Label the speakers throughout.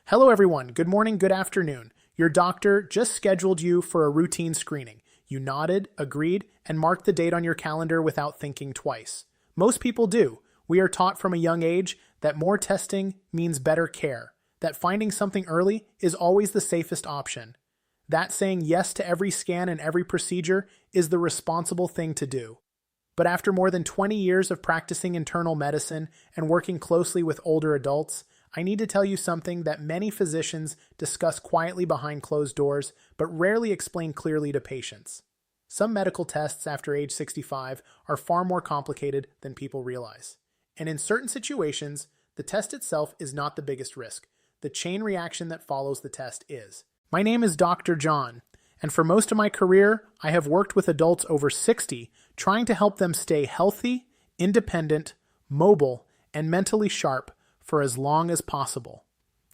Speaker 1: Hello everyone, good morning, good afternoon. Your doctor just scheduled you for a routine screening. You nodded, agreed, and marked the date on your calendar without thinking twice. Most people do. We are taught from a young age that more testing means better care, that finding something early is always the safest option. That saying yes to every scan and every procedure is the responsible thing to do. But after more than 20 years of practicing internal medicine and working closely with older adults, I need to tell you something that many physicians discuss quietly behind closed doors, but rarely explain clearly to patients. Some medical tests after age 65 are far more complicated than people realize. And in certain situations, the test itself is not the biggest risk. The chain reaction that follows the test is. My name is Dr. John, and for most of my career, I have worked with adults over 60, trying to help them stay healthy, independent, mobile, and mentally sharp for as long as possible.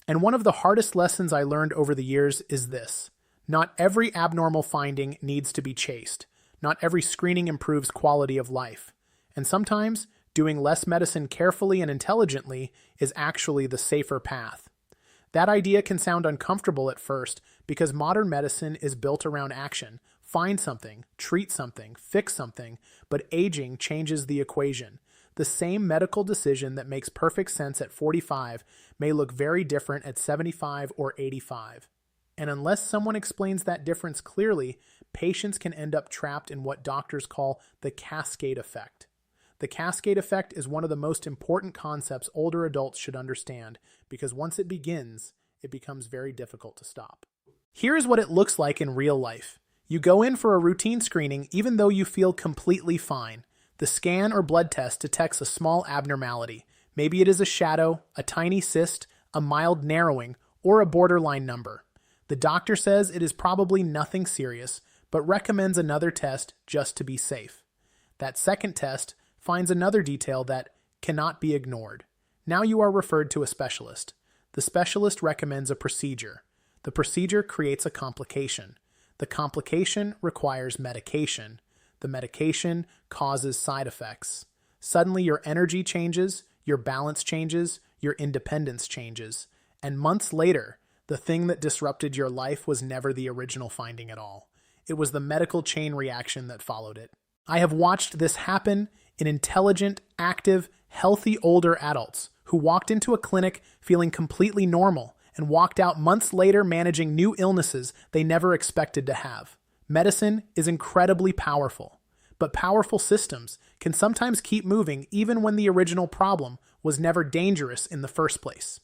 Speaker 1: And one of the hardest lessons I learned over the years is this. Not every abnormal finding needs to be chased. Not every screening improves quality of life. And sometimes, doing less medicine carefully and intelligently is actually the safer path. That idea can sound uncomfortable at first because modern medicine is built around action. Find something, treat something, fix something, but aging changes the equation. The same medical decision that makes perfect sense at 45 may look very different at 75 or 85. And unless someone explains that difference clearly, patients can end up trapped in what doctors call the cascade effect. The cascade effect is one of the most important concepts older adults should understand, because once it begins, it becomes very difficult to stop. Here's what it looks like in real life. You go in for a routine screening even though you feel completely fine. The scan or blood test detects a small abnormality. Maybe it is a shadow, a tiny cyst, a mild narrowing, or a borderline number. The doctor says it is probably nothing serious, but recommends another test just to be safe. That second test finds another detail that cannot be ignored. Now you are referred to a specialist. The specialist recommends a procedure. The procedure creates a complication. The complication requires medication. The medication causes side effects. Suddenly your energy changes, your balance changes, your independence changes. And months later, the thing that disrupted your life was never the original finding at all. It was the medical chain reaction that followed it. I have watched this happen in intelligent, active, healthy older adults who walked into a clinic feeling completely normal and walked out months later managing new illnesses they never expected to have. Medicine is incredibly powerful, but powerful systems can sometimes keep moving even when the original problem was never dangerous in the first place.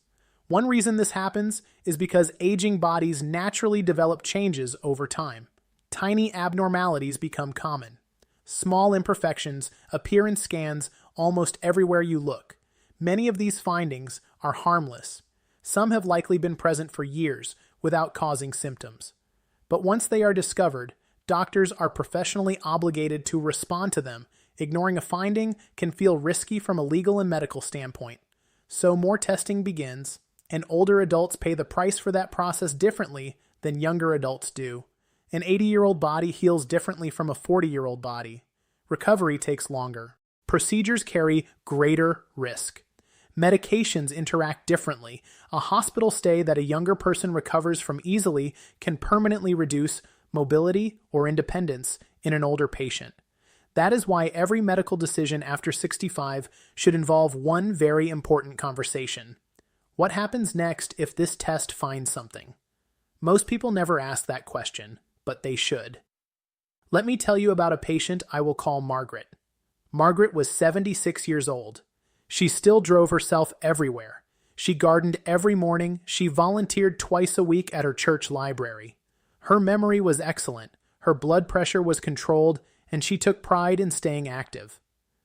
Speaker 1: One reason this happens is because aging bodies naturally develop changes over time. Tiny abnormalities become common. Small imperfections appear in scans almost everywhere you look. Many of these findings are harmless. Some have likely been present for years without causing symptoms. But once they are discovered, doctors are professionally obligated to respond to them. Ignoring a finding can feel risky from a legal and medical standpoint. So more testing begins, and older adults pay the price for that process differently than younger adults do. An 80-year-old body heals differently from a 40-year-old body. Recovery takes longer. Procedures carry greater risk. Medications interact differently. A hospital stay that a younger person recovers from easily can permanently reduce mobility or independence in an older patient. That is why every medical decision after 65 should involve one very important conversation. What happens next if this test finds something? Most people never ask that question, but they should. Let me tell you about a patient I will call Margaret. Margaret was 76 years old. She still drove herself everywhere. She gardened every morning. She volunteered twice a week at her church library. Her memory was excellent. Her blood pressure was controlled, and she took pride in staying active.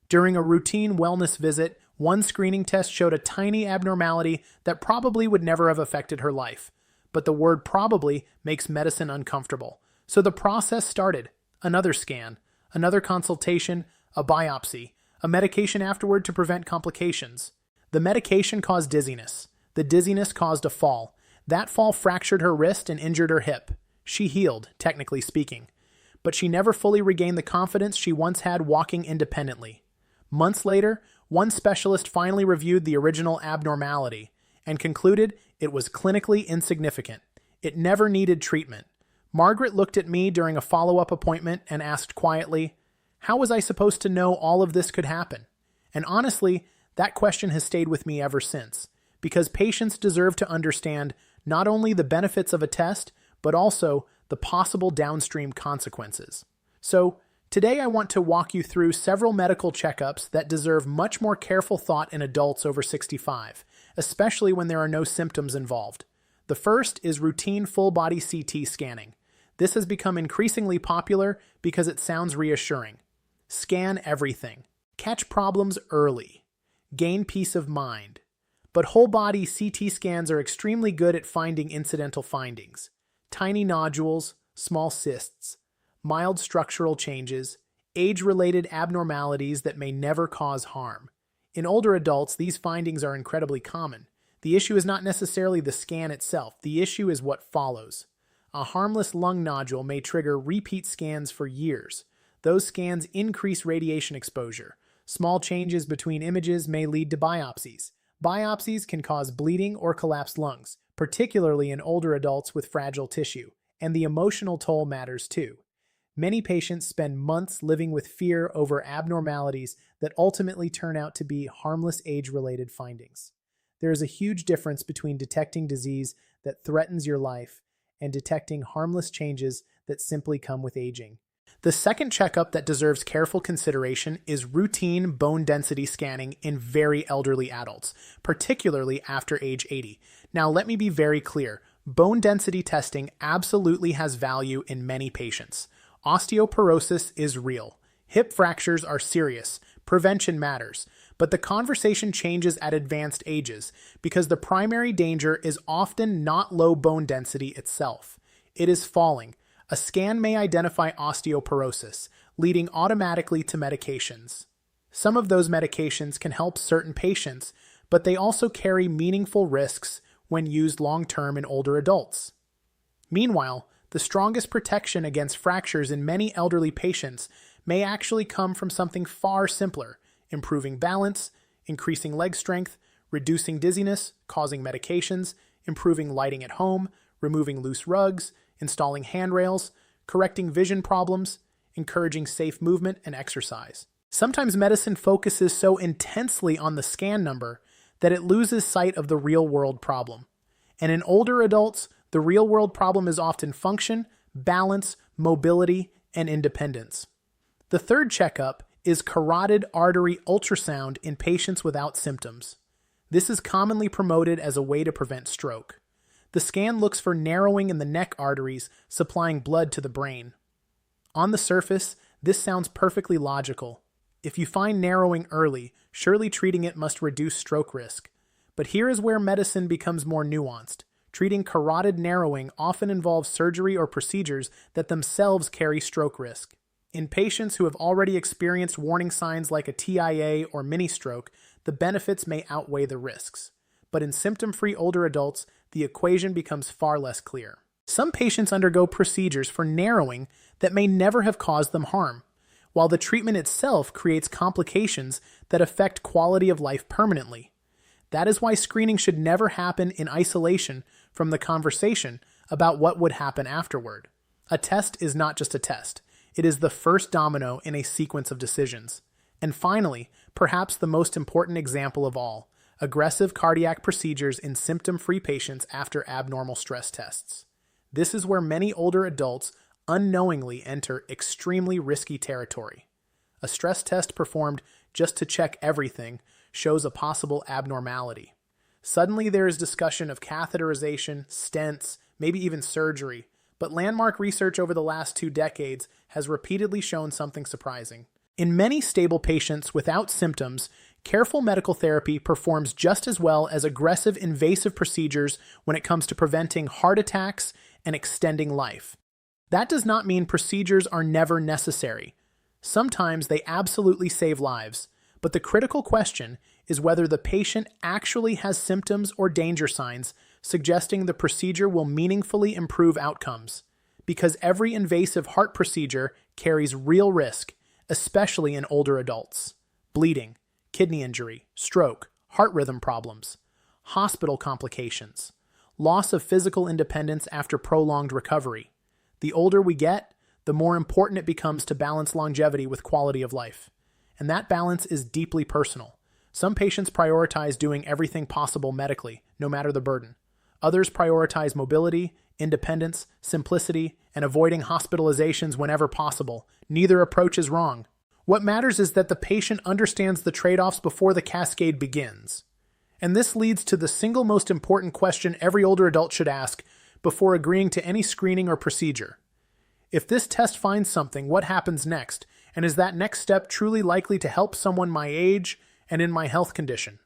Speaker 1: During a routine wellness visit, one screening test showed a tiny abnormality that probably would never have affected her life. But the word probably makes medicine uncomfortable. So the process started. Another scan, another consultation, a biopsy, a medication afterward to prevent complications. The medication caused dizziness. The dizziness caused a fall. That fall fractured her wrist and injured her hip. She healed, technically speaking. But she never fully regained the confidence she once had walking independently. Months later, one specialist finally reviewed the original abnormality and concluded It was clinically insignificant. It never needed treatment. Margaret looked at me during a follow-up appointment and asked quietly, "How was I supposed to know all of this could happen?" And honestly, that question has stayed with me ever since, because patients deserve to understand not only the benefits of a test, but also the possible downstream consequences. So, today I want to walk you through several medical checkups that deserve much more careful thought in adults over 65, especially when there are no symptoms involved. The first is routine full-body CT scanning. This has become increasingly popular because it sounds reassuring. Scan everything. Catch problems early. Gain peace of mind. But whole-body CT scans are extremely good at finding incidental findings. Tiny nodules, small cysts, mild structural changes, age-related abnormalities that may never cause harm. In older adults, these findings are incredibly common. The issue is not necessarily the scan itself. The issue is what follows. A harmless lung nodule may trigger repeat scans for years. Those scans increase radiation exposure. Small changes between images may lead to biopsies. Biopsies can cause bleeding or collapsed lungs, particularly in older adults with fragile tissue, and the emotional toll matters too. Many patients spend months living with fear over abnormalities that ultimately turn out to be harmless age-related findings. There is a huge difference between detecting disease that threatens your life and detecting harmless changes that simply come with aging. The second checkup that deserves careful consideration is routine bone density scanning in very elderly adults, particularly after age 80. Now, let me be very clear. Bone density testing absolutely has value in many patients. Osteoporosis is real. Hip fractures are serious. Prevention matters. But the conversation changes at advanced ages because the primary danger is often not low bone density itself. It is falling. A scan may identify osteoporosis, leading automatically to medications. Some of those medications can help certain patients, but they also carry meaningful risks when used long-term in older adults. Meanwhile, the strongest protection against fractures in many elderly patients may actually come from something far simpler: improving balance, increasing leg strength, reducing dizziness, causing medications, improving lighting at home, removing loose rugs, installing handrails, correcting vision problems, encouraging safe movement and exercise. Sometimes medicine focuses so intensely on the scan number that it loses sight of the real-world problem. And in older adults, the real-world problem is often function, balance, mobility, and independence. The third checkup is carotid artery ultrasound in patients without symptoms. This is commonly promoted as a way to prevent stroke. The scan looks for narrowing in the neck arteries supplying blood to the brain. On the surface, this sounds perfectly logical. If you find narrowing early, surely treating it must reduce stroke risk. But here is where medicine becomes more nuanced. Treating carotid narrowing often involves surgery or procedures that themselves carry stroke risk. In patients who have already experienced warning signs like a TIA or mini-stroke, the benefits may outweigh the risks. But in symptom-free older adults, the equation becomes far less clear. Some patients undergo procedures for narrowing that may never have caused them harm, while the treatment itself creates complications that affect quality of life permanently. That is why screening should never happen in isolation from the conversation about what would happen afterward. A test is not just a test. It is the first domino in a sequence of decisions. And finally, perhaps the most important example of all, aggressive cardiac procedures in symptom-free patients after abnormal stress tests. This is where many older adults unknowingly enter extremely risky territory. A stress test performed just to check everything shows a possible abnormality. Suddenly there is discussion of catheterization, stents, maybe even surgery. But landmark research over the last 2 decades has repeatedly shown something surprising. In many stable patients without symptoms, careful medical therapy performs just as well as aggressive invasive procedures when it comes to preventing heart attacks and extending life. That does not mean procedures are never necessary. Sometimes they absolutely save lives, but the critical question is whether the patient actually has symptoms or danger signs suggesting the procedure will meaningfully improve outcomes, because every invasive heart procedure carries real risk, especially in older adults. Bleeding, kidney injury, stroke, heart rhythm problems, hospital complications. loss of physical independence after prolonged recovery. The older we get, the more important it becomes to balance longevity with quality of life. And that balance is deeply personal. Some patients prioritize doing everything possible medically, no matter the burden. Others prioritize mobility, independence, simplicity, and avoiding hospitalizations whenever possible. Neither approach is wrong. What matters is that the patient understands the trade-offs before the cascade begins. And this leads to the single most important question every older adult should ask before agreeing to any screening or procedure. If this test finds something, what happens next? And is that next step truly likely to help someone my age and in my health condition?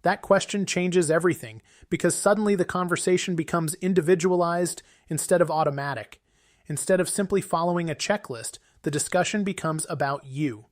Speaker 1: That question changes everything because suddenly the conversation becomes individualized instead of automatic. Instead of simply following a checklist, the discussion becomes about you,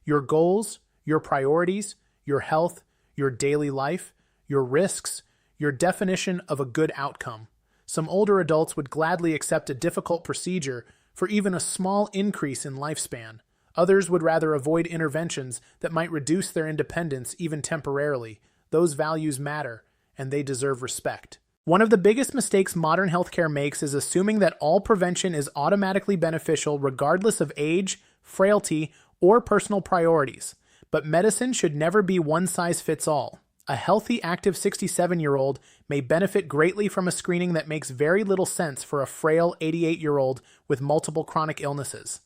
Speaker 1: your goals, your priorities, your health, your daily life, your risks, your definition of a good outcome. Some older adults would gladly accept a difficult procedure for even a small increase in lifespan. Others would rather avoid interventions that might reduce their independence even temporarily. Those values matter, and they deserve respect. One of the biggest mistakes modern healthcare makes is assuming that all prevention is automatically beneficial regardless of age, frailty, or personal priorities. But medicine should never be one size fits all. A healthy, active 67-year-old may benefit greatly from a screening that makes very little sense for a frail 88-year-old with multiple chronic illnesses.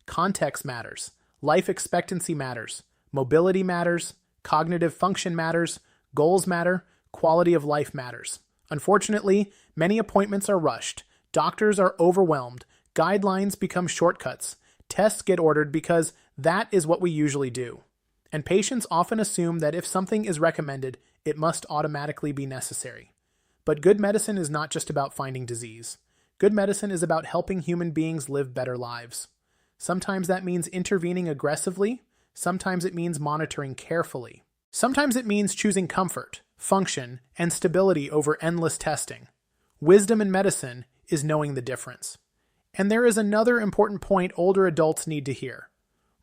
Speaker 1: Context matters. Life expectancy matters. Mobility matters. Cognitive function matters. Goals matter. Quality of life matters. Unfortunately, many appointments are rushed. Doctors are overwhelmed. Guidelines become shortcuts. Tests get ordered because that is what we usually do. And patients often assume that if something is recommended, it must automatically be necessary. But good medicine is not just about finding disease. Good medicine is about helping human beings live better lives. Sometimes that means intervening aggressively. Sometimes it means monitoring carefully. Sometimes it means choosing comfort, function, and stability over endless testing. Wisdom in medicine is knowing the difference. And there is another important point older adults need to hear.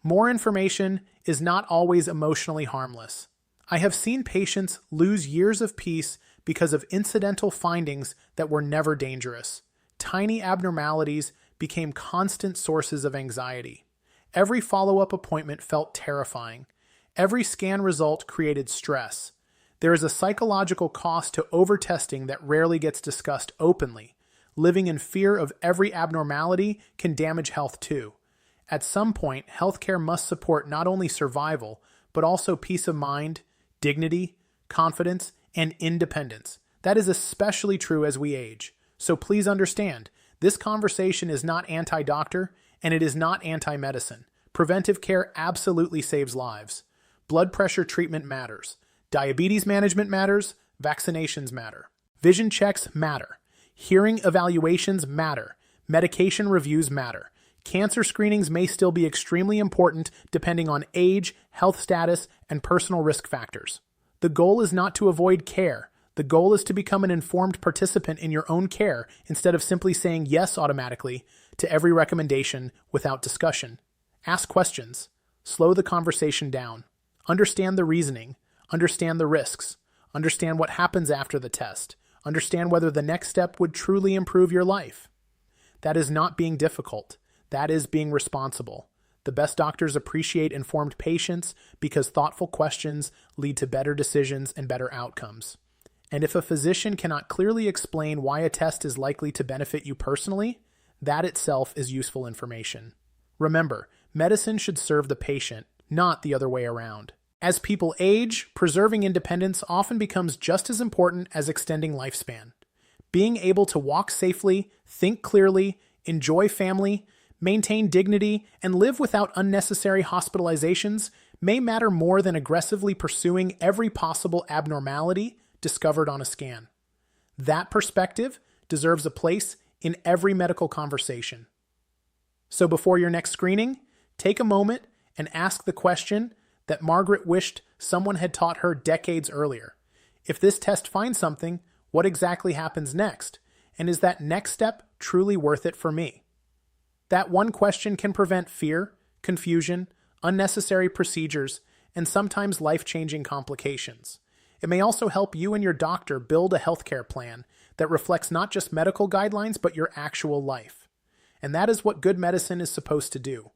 Speaker 1: More information is not always emotionally harmless. I have seen patients lose years of peace because of incidental findings that were never dangerous. Tiny abnormalities became constant sources of anxiety. Every follow-up appointment felt terrifying. Every scan result created stress. There is a psychological cost to over-testing that rarely gets discussed openly. Living in fear of every abnormality can damage health too. At some point, healthcare must support not only survival, but also peace of mind, dignity, confidence, and independence. That is especially true as we age. So please understand, this conversation is not anti-doctor, and it is not anti-medicine. Preventive care absolutely saves lives. Blood pressure treatment matters. Diabetes management matters. Vaccinations matter. Vision checks matter. Hearing evaluations matter. Medication reviews matter. Cancer screenings may still be extremely important depending on age, health status, and personal risk factors. The goal is not to avoid care. The goal is to become an informed participant in your own care instead of simply saying yes automatically to every recommendation without discussion. Ask questions. Slow the conversation down. Understand the reasoning. Understand the risks. Understand what happens after the test. Understand whether the next step would truly improve your life. That is not being difficult. That is being responsible. The best doctors appreciate informed patients because thoughtful questions lead to better decisions and better outcomes. And if a physician cannot clearly explain why a test is likely to benefit you personally, that itself is useful information. Remember, medicine should serve the patient, not the other way around. As people age, preserving independence often becomes just as important as extending lifespan. Being able to walk safely, think clearly, enjoy family, maintain dignity, and live without unnecessary hospitalizations may matter more than aggressively pursuing every possible abnormality discovered on a scan. That perspective deserves a place in every medical conversation. So before your next screening, take a moment and ask the question that Margaret wished someone had taught her decades earlier. If this test finds something, what exactly happens next? And is that next step truly worth it for me? That one question can prevent fear, confusion, unnecessary procedures, and sometimes life-changing complications. It may also help you and your doctor build a healthcare plan that reflects not just medical guidelines, but your actual life. And that is what good medicine is supposed to do.